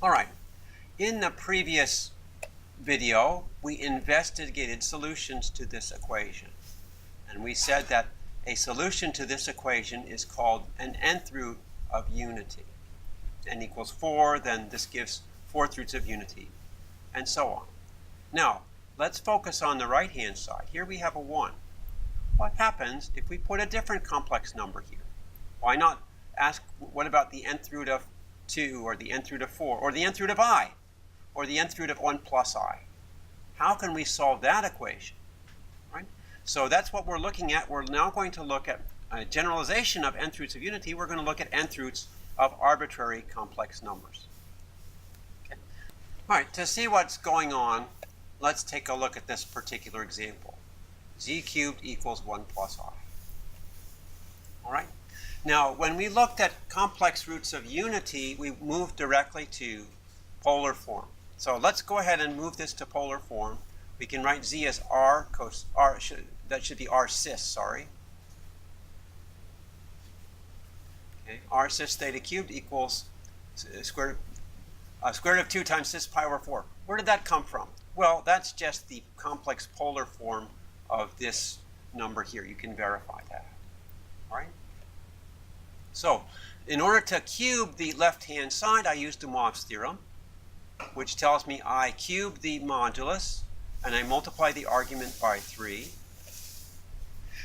All right, in the previous video, we investigated solutions to this equation. And we said that a solution to this equation is called an nth root of unity. N equals 4, then this gives fourth roots of unity, and so on. Now, let's focus on the right-hand side. Here we have a 1. What happens if we put a different complex number here? Why not ask, what about the nth root of 2, or the nth root of 4, or the nth root of I, or the nth root of 1 plus I? How can we solve that equation? Right? So that's what we're looking at. We're now going to look at a generalization of nth roots of unity. We're going to look at nth roots of arbitrary complex numbers. Okay. All right, to see what's going on, let's take a look at this particular example. Z cubed equals 1 plus I. All right. Now, when we looked at complex roots of unity, we moved directly to polar form. So let's go ahead and move this to polar form. We can write Z as R cos R. That should be R cis. Sorry. Okay. R cis theta cubed equals square root of 2 times cis pi over 4. Where did that come from? Well, that's just the complex polar form of this number here. You can verify that. All right. So, in order to cube the left-hand side, I used de Moivre's theorem, which tells me I cube the modulus, and I multiply the argument by 3.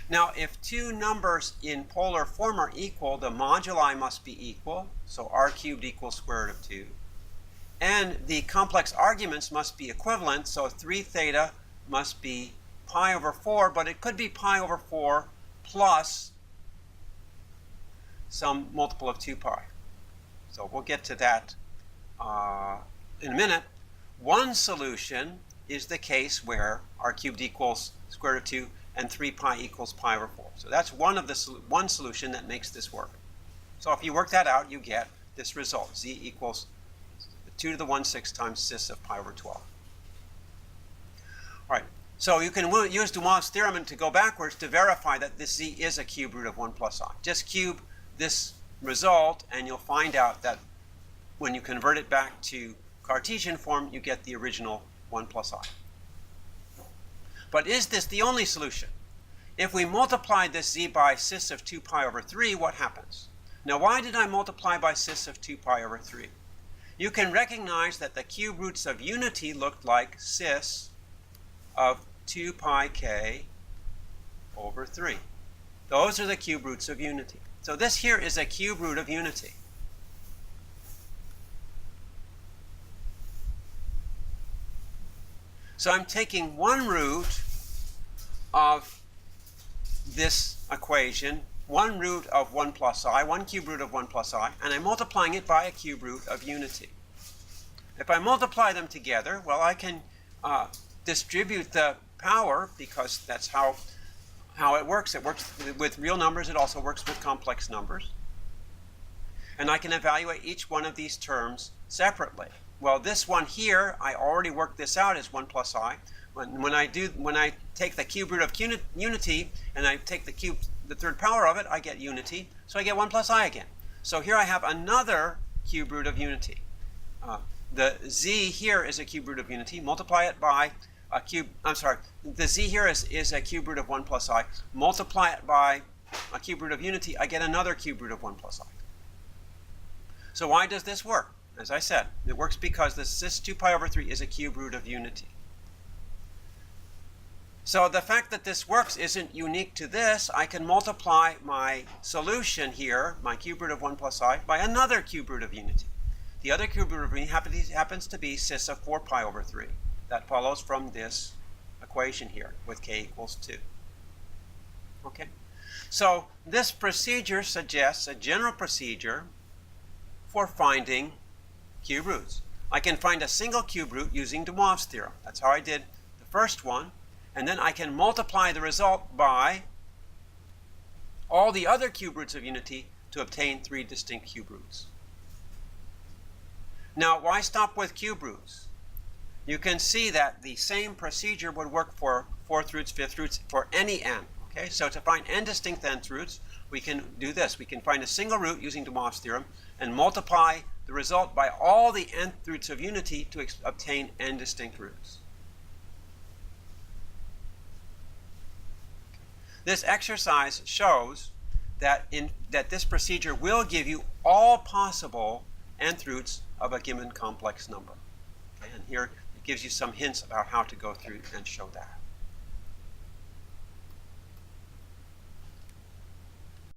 Now, if two numbers in polar form are equal, the moduli must be equal, so r cubed equals square root of 2. And the complex arguments must be equivalent, so 3 theta must be pi over 4, but it could be pi over 4 plus some multiple of 2 pi. So we'll get to that in a minute. One solution is the case where r cubed equals square root of 2 and 3 pi equals pi over 4. So that's one solution that makes this work. So if you work that out, you get this result. Z equals 2 to the 1/6 times cis of pi over 12. All right. So you can use de Moivre's theorem to go backwards to verify that this Z is a cube root of 1 plus I. Just cube this result, and you'll find out that when you convert it back to Cartesian form, you get the original 1 plus I. But is this the only solution? If we multiply this Z by cis of 2 pi over 3, what happens? Now, why did I multiply by cis of 2 pi over 3? You can recognize that the cube roots of unity looked like cis of 2 pi k over 3. Those are the cube roots of unity. So this here is a cube root of unity. So I'm taking one root of this equation, one root of 1 plus I, one cube root of 1 plus I, and I'm multiplying it by a cube root of unity. If I multiply them together, well, I can distribute the power, because that's how it works. It works with real numbers. It also works with complex numbers. And I can evaluate each one of these terms separately. Well, this one here, I already worked this out as 1 plus I. When I take the cube root of unity and I take the third power of it, I get unity. So I get 1 plus I again. So here I have another cube root of unity. The Z here is a cube root of unity. Multiply it by a cube. I'm sorry. The Z here is a cube root of 1 plus I. Multiply it by a cube root of unity. I get another cube root of 1 plus I. So why does this work? As I said, it works because the cis 2 pi over 3 is a cube root of unity. So the fact that this works isn't unique to this. I can multiply my solution here, my cube root of 1 plus I, by another cube root of unity. The other cube root of unity happens to be cis of 4 pi over 3. That follows from this equation here with k equals 2. Okay? So this procedure suggests a general procedure for finding cube roots. I can find a single cube root using de Moivre's theorem. That's how I did the first one. And then I can multiply the result by all the other cube roots of unity to obtain 3 distinct cube roots. Now, why stop with cube roots? You can see that the same procedure would work for fourth roots, fifth roots, for any n. Okay, so to find n distinct nth roots, we can do this. We can find a single root using de Moivre's theorem and multiply the result by all the nth roots of unity to obtain n distinct roots. This exercise shows that this procedure will give you all possible nth roots of a given complex number. Okay? And here it gives you some hints about how to go through and show that.